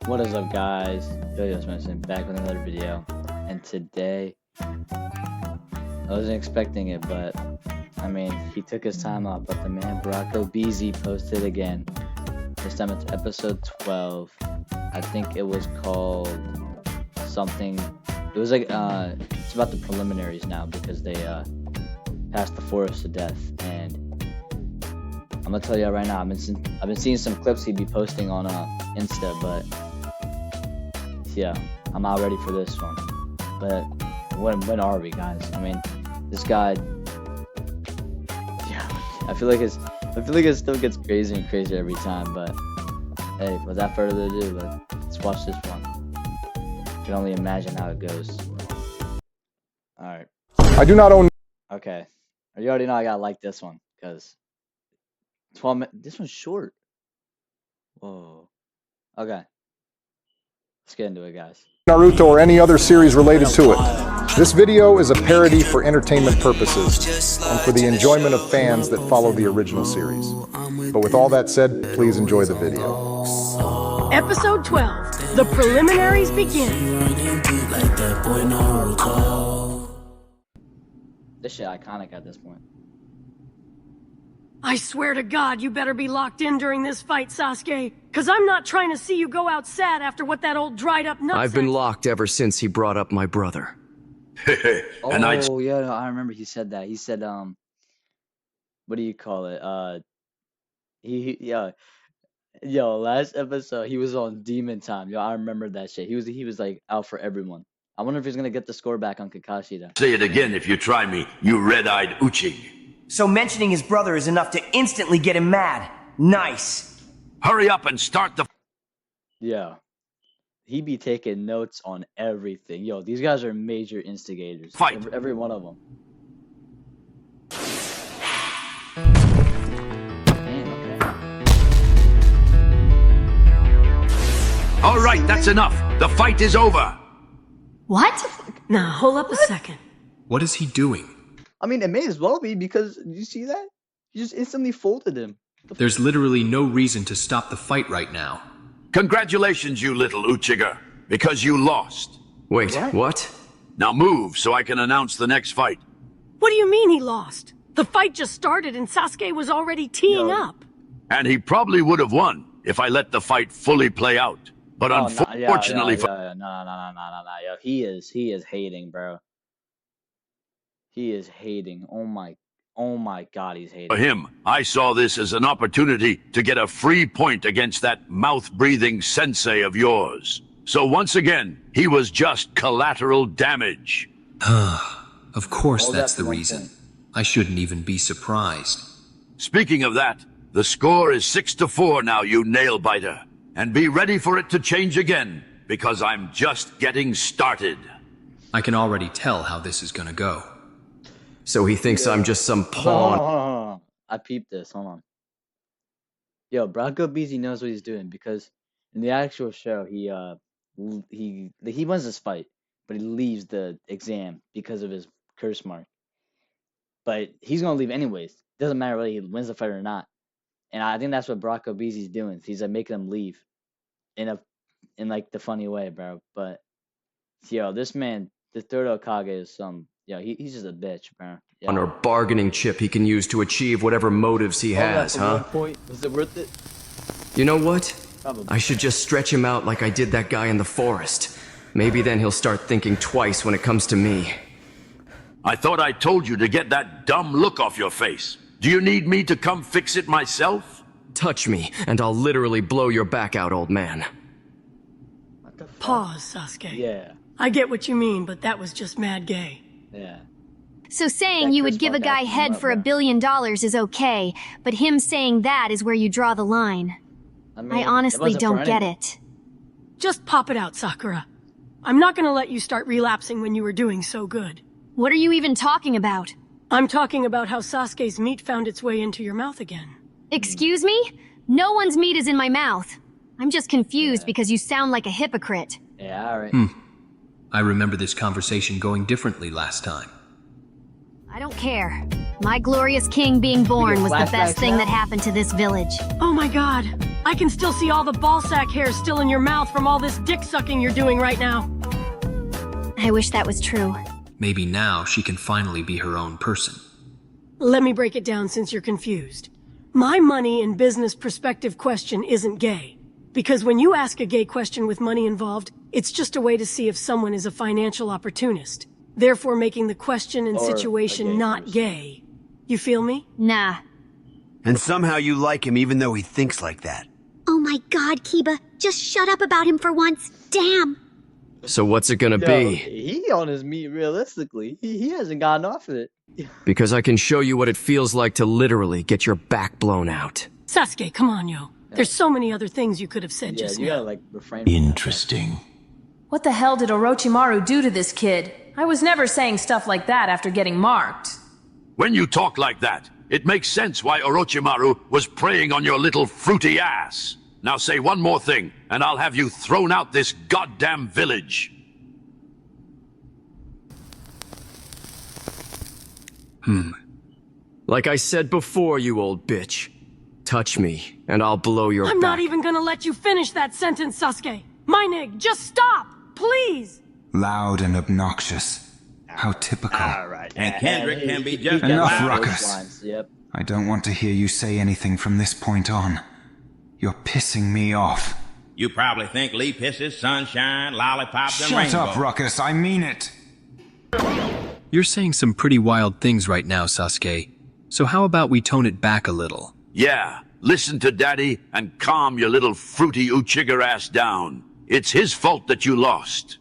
What is up, guys? Yo, back with another video, and today I wasn't expecting it, but I mean, he took his time off. But the man Brocco BZ posted again. This time it's episode 12. I think it was called something. It was like it's about the preliminaries now because they passed the forest to death, and I'm gonna tell you right now. I've been seeing some clips he'd be posting on Insta, but yeah, I'm not ready for this one. But when are we, guys? I mean, this guy. Yeah, I feel like it still gets crazy and crazier every time. But hey, without further ado, let's watch this one. I can only imagine how it goes. All right. I do not own. Okay, you already know I gotta like this one because 12 minutes. This one's short. Whoa. Okay. Let's get into it, guys. Naruto or any other series related to it. This video is a parody for entertainment purposes and for the enjoyment of fans that follow the original series. But with all that said, please enjoy the video. Episode 12. The preliminaries begin. This shit iconic at this point. I swear to God, you better be locked in during this fight, Sasuke. Cause I'm not trying to see you go out sad after what that old dried up nut I've been locked ever since he brought up my brother. Oh yeah, no, I remember he said that. He said what do you call it? Yo, last episode he was on Demon Time. Yo, I remember that shit. He was like out for everyone. I wonder if he's gonna get the score back on Kakashi though. Say it again if you try me, you red-eyed Uchig. So mentioning his brother is enough to instantly get him mad. Nice. Hurry up and start the... Yeah. He be taking notes on everything. Yo, these guys are major instigators. Fight. Every one of them. Damn, okay. All right, that's enough. The fight is over. What? Nah, hold up a second. What is he doing? I mean, it may as well be because, you see that? You just instantly folded him. There's literally no reason to stop the fight right now. Congratulations, you little Uchiga, because you lost. Wait, what? Now move so I can announce the next fight. What do you mean he lost? The fight just started and Sasuke was already teeing up. And he probably would have won if I let the fight fully play out. But unfortunately for... No. Yo, he is hating, bro. He is hating. Oh my God, he's hating. For him, I saw this as an opportunity to get a free point against that mouth-breathing sensei of yours. So once again, he was just collateral damage. Of course that's the one reason. point. I shouldn't even be surprised. Speaking of that, the score is 6-4 now, you nail-biter. And be ready for it to change again, because I'm just getting started. I can already tell how this is gonna go. So he thinks I'm just some pawn. Hold on. I peeped this. Hold on. Yo, Brocco BZ knows what he's doing because in the actual show, he wins this fight, but he leaves the exam because of his curse mark. But he's gonna leave anyways. Doesn't matter whether he wins the fight or not. And I think that's what Brocco BZ's doing. He's like making him leave in like the funny way, bro. But yo, this man, the third Hokage is some. Yo, he's just a bitch, bro. Yeah. Or bargaining chip he can use to achieve whatever motives he has, huh? Was it worth it? You know what? Probably. I should just stretch him out like I did that guy in the forest. Maybe then he'll start thinking twice when it comes to me. I thought I told you to get that dumb look off your face. Do you need me to come fix it myself? Touch me, and I'll literally blow your back out, old man. What the fuck? Pause, Sasuke. Yeah. I get what you mean, but that was just mad gay. Yeah. So saying you would give a guy head for $1 billion is okay, but him saying that is where you draw the line. I honestly don't get it. Just pop it out, Sakura. I'm not gonna let you start relapsing when you were doing so good. What are you even talking about? I'm talking about how Sasuke's meat found its way into your mouth again. Excuse me? No one's meat is in my mouth. I'm just confused because you sound like a hypocrite. Yeah, alright. I remember this conversation going differently last time. I don't care. My glorious king being born was the best thing that happened to this village. Oh my god. I can still see all the ballsack hair still in your mouth from all this dick sucking you're doing right now. I wish that was true. Maybe now she can finally be her own person. Let me break it down since you're confused. My money and business perspective question isn't gay. Because when you ask a gay question with money involved, it's just a way to see if someone is a financial opportunist. Therefore making the question and situation not gay. You feel me? Nah. And somehow you like him even though he thinks like that. Oh my god, Kiba. Just shut up about him for once. Damn. So what's it gonna be? He on his meat realistically. He hasn't gotten off of it. Because I can show you what it feels like to literally get your back blown out. Sasuke, come on, yo. There's so many other things you could have said just you now. gotta like refrain from Interesting. What the hell did Orochimaru do to this kid? I was never saying stuff like that after getting marked. When you talk like that, it makes sense why Orochimaru was preying on your little fruity ass. Now say one more thing, and I'll have you thrown out this goddamn village. Like I said before, you old bitch. Touch me, and I'll blow your I'm back. not even gonna let you finish that sentence, Sasuke. My nig, just stop! Please! Loud and obnoxious. How typical. Alright. And Kendrick can be just Enough loud. ruckus. I don't want to hear you say anything from this point on. You're pissing me off. You probably think Lee pisses, sunshine, lollipops, and rainbows. Shut up, Ruckus. I mean it. You're saying some pretty wild things right now, Sasuke. So how about we tone it back a little? Yeah, listen to Daddy and calm your little fruity Uchiga ass down. It's his fault that you lost.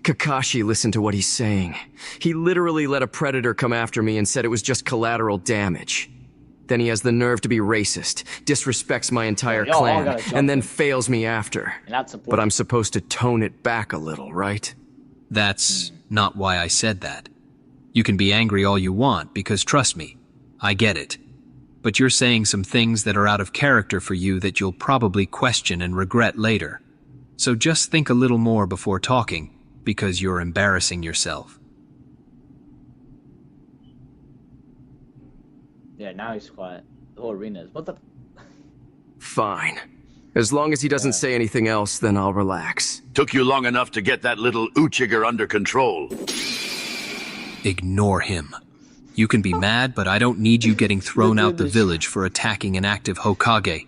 Kakashi, listen to what he's saying. He literally let a predator come after me and said it was just collateral damage. Then he has the nerve to be racist, disrespects my entire clan, and then fails me after. But I'm supposed to tone it back a little, right? That's not why I said that. You can be angry all you want, because trust me, I get it. But you're saying some things that are out of character for you that you'll probably question and regret later. So just think a little more before talking, because you're embarrassing yourself. Yeah, now he's quiet. The whole arena is. What the? Fine. As long as he doesn't say anything else, then I'll relax. Took you long enough to get that little Uchiga under control. Ignore him. You can be mad, but I don't need you getting thrown out the village for attacking an active Hokage.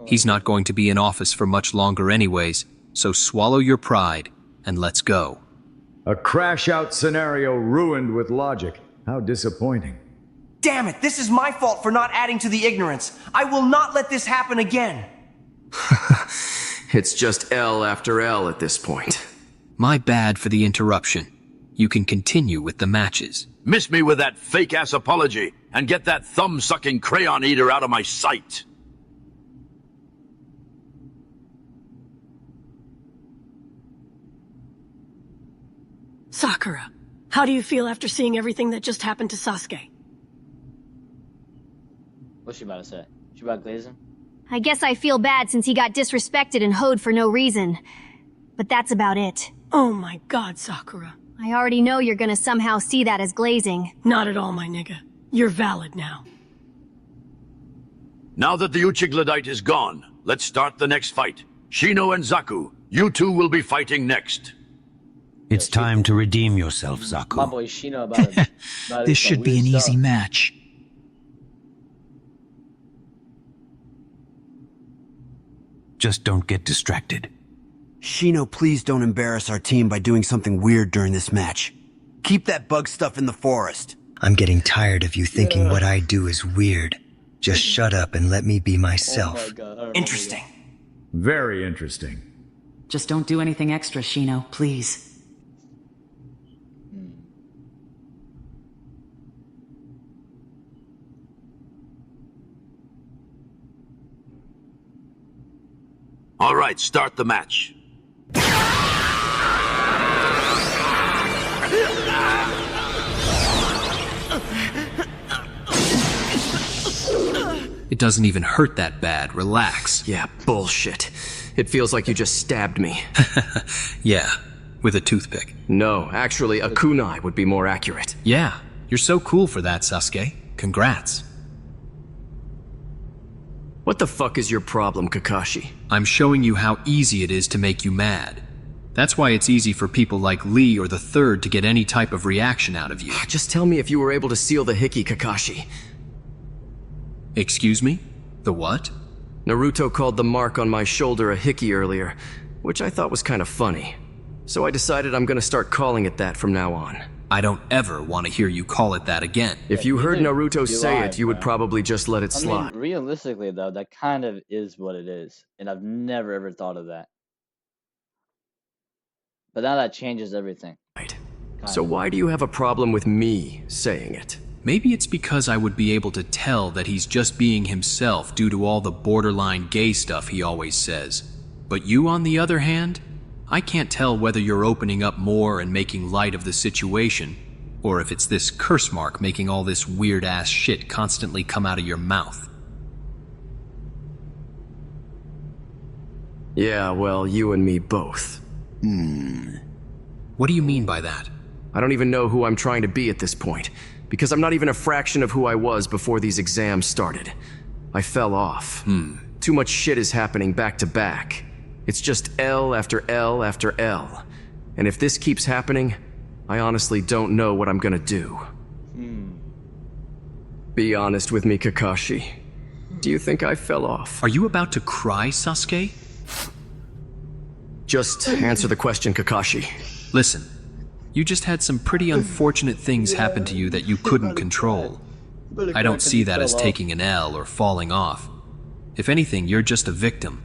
He's not going to be in office for much longer anyways, so swallow your pride and let's go. A crash-out scenario ruined with logic. How disappointing. Damn it, this is my fault for not adding to the ignorance. I will not let this happen again. It's just L after L at this point. My bad for the interruption. You can continue with the matches. Miss me with that fake-ass apology, and get that thumb-sucking crayon eater out of my sight. Sakura, how do you feel after seeing everything that just happened to Sasuke? What's she about to say? She about to glaze him? I guess I feel bad since he got disrespected and hoed for no reason. But that's about it. Oh my god, Sakura. I already know you're gonna somehow see that as glazing. Not at all, my nigga. You're valid now. Now that the Uchiglidite is gone, let's start the next fight. Shino and Zaku, you two will be fighting next. It's time to redeem yourself, Zaku. My boy Shino about This should be an easy match. Just don't get distracted. Shino, please don't embarrass our team by doing something weird during this match. Keep that bug stuff in the forest. I'm getting tired of you thinking what I do is weird. Just shut up and let me be myself. Interesting. Very interesting. Just don't do anything extra, Shino, please. All right, start the match. It doesn't even hurt that bad. Relax. Yeah, bullshit. It feels like you just stabbed me. Yeah, with a toothpick. No, actually, a kunai would be more accurate. Yeah, you're so cool for that, Sasuke. Congrats. What the fuck is your problem, Kakashi? I'm showing you how easy it is to make you mad. That's why it's easy for people like Lee or the Third to get any type of reaction out of you. Just tell me if you were able to seal the hickey, Kakashi. Excuse me? The what? Naruto called the mark on my shoulder a hickey earlier, which I thought was kind of funny. So I decided I'm gonna start calling it that from now on. I don't ever want to hear you call it that again. If you heard Naruto say it, you would probably just let it slide. I mean, realistically, though, that kind of is what it is. And I've never, ever thought of that. But now that changes everything. Right. So why do you have a problem with me saying it? Maybe it's because I would be able to tell that he's just being himself due to all the borderline gay stuff he always says. But you, on the other hand, I can't tell whether you're opening up more and making light of the situation, or if it's this curse mark making all this weird-ass shit constantly come out of your mouth. Yeah, well, you and me both. What do you mean by that? I don't even know who I'm trying to be at this point, because I'm not even a fraction of who I was before these exams started. I fell off. Too much shit is happening back to back. It's just L after L after L. And if this keeps happening, I honestly don't know what I'm gonna do. Be honest with me, Kakashi. Do you think I fell off? Are you about to cry, Sasuke? Just answer the question, Kakashi. Listen, you just had some pretty unfortunate things happen to you that you couldn't control. I don't see that as taking an L or falling off. If anything, you're just a victim.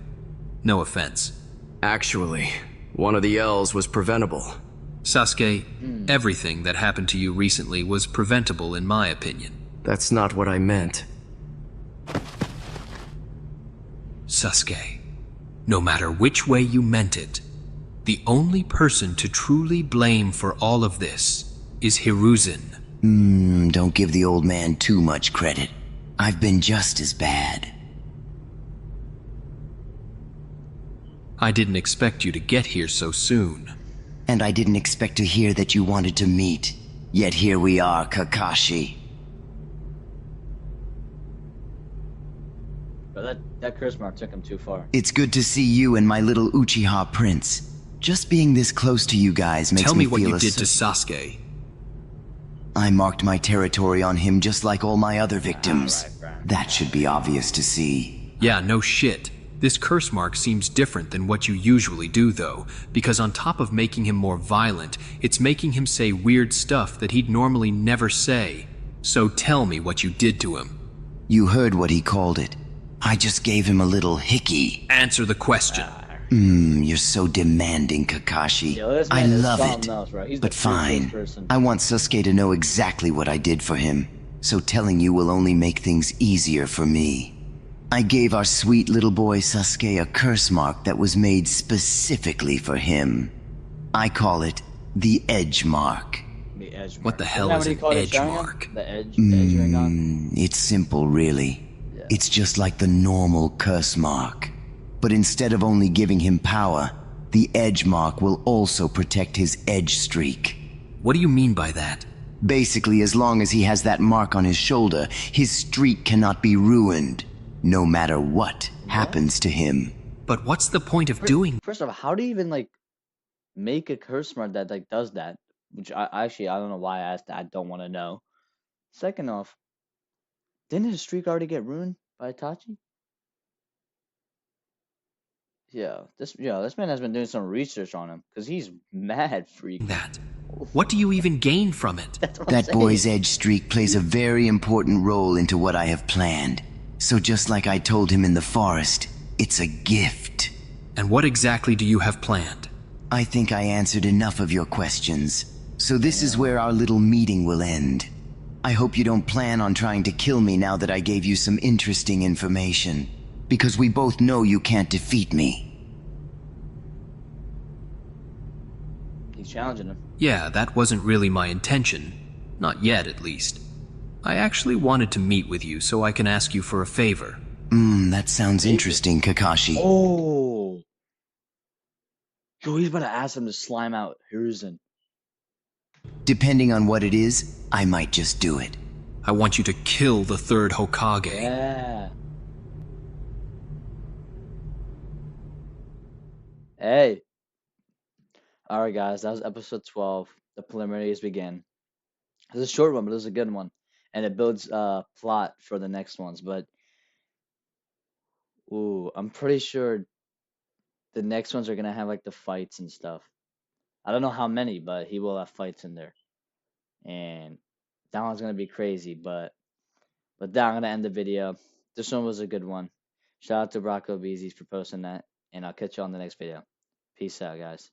No offense. Actually, one of the L's was preventable. Sasuke, everything that happened to you recently was preventable in my opinion. That's not what I meant. Sasuke, no matter which way you meant it, the only person to truly blame for all of this is Hiruzen. Don't give the old man too much credit. I've been just as bad. I didn't expect you to get here so soon. And I didn't expect to hear that you wanted to meet. Yet here we are, Kakashi. But that curse mark took him too far. It's good to see you and my little Uchiha prince. Just being this close to you guys makes me feel Tell me what you did to Sasuke. I marked my territory on him just like all my other victims. That should be obvious to see. Yeah, no shit. This curse mark seems different than what you usually do, though, because on top of making him more violent, it's making him say weird stuff that he'd normally never say. So tell me what you did to him. You heard what he called it. I just gave him a little hickey. Answer the question. You're so demanding, Kakashi. I love it. Else, right? But fine. I want Sasuke to know exactly what I did for him, so telling you will only make things easier for me. I gave our sweet little boy Sasuke a curse mark that was made specifically for him. I call it the Edge Mark. The Edge Mark. What the hell is an Edge Mark? The edge ring on? It's simple, really. Yeah. It's just like the normal curse mark. But instead of only giving him power, the Edge Mark will also protect his edge streak. What do you mean by that? Basically, as long as he has that mark on his shoulder, his streak cannot be ruined, no matter what happens to him. But what's the point of doing? First of all, how do you even make a curse mark that does that? Which I don't know why I asked that. I don't want to know. Second off, didn't his streak already get ruined by Itachi? Yeah, this man has been doing some research on him because he's mad freak. That. What do you even gain from it? That boy's edge streak plays a very important role into what I have planned. So just like I told him in the forest, it's a gift. And what exactly do you have planned? I think I answered enough of your questions. So this is where our little meeting will end. I hope you don't plan on trying to kill me now that I gave you some interesting information. Because we both know you can't defeat me. He's challenging him. Yeah, that wasn't really my intention. Not yet, at least. I actually wanted to meet with you so I can ask you for a favor. That sounds interesting, Kakashi. Oh. Yo, he's about to ask him to slime out Hiruzen. Depending on what it is, I might just do it. I want you to kill the third Hokage. Yeah. Hey. Alright guys, that was episode 12. The preliminaries begin. It was a short one, but it was a good one. And it builds plot for the next ones. But ooh, I'm pretty sure the next ones are gonna have like the fights and stuff. I don't know how many, but he will have fights in there. And that one's gonna be crazy, but that I'm gonna end the video. This one was a good one. Shout out to Rocco Beezy for posting that, and I'll catch you on the next video. Peace out, guys.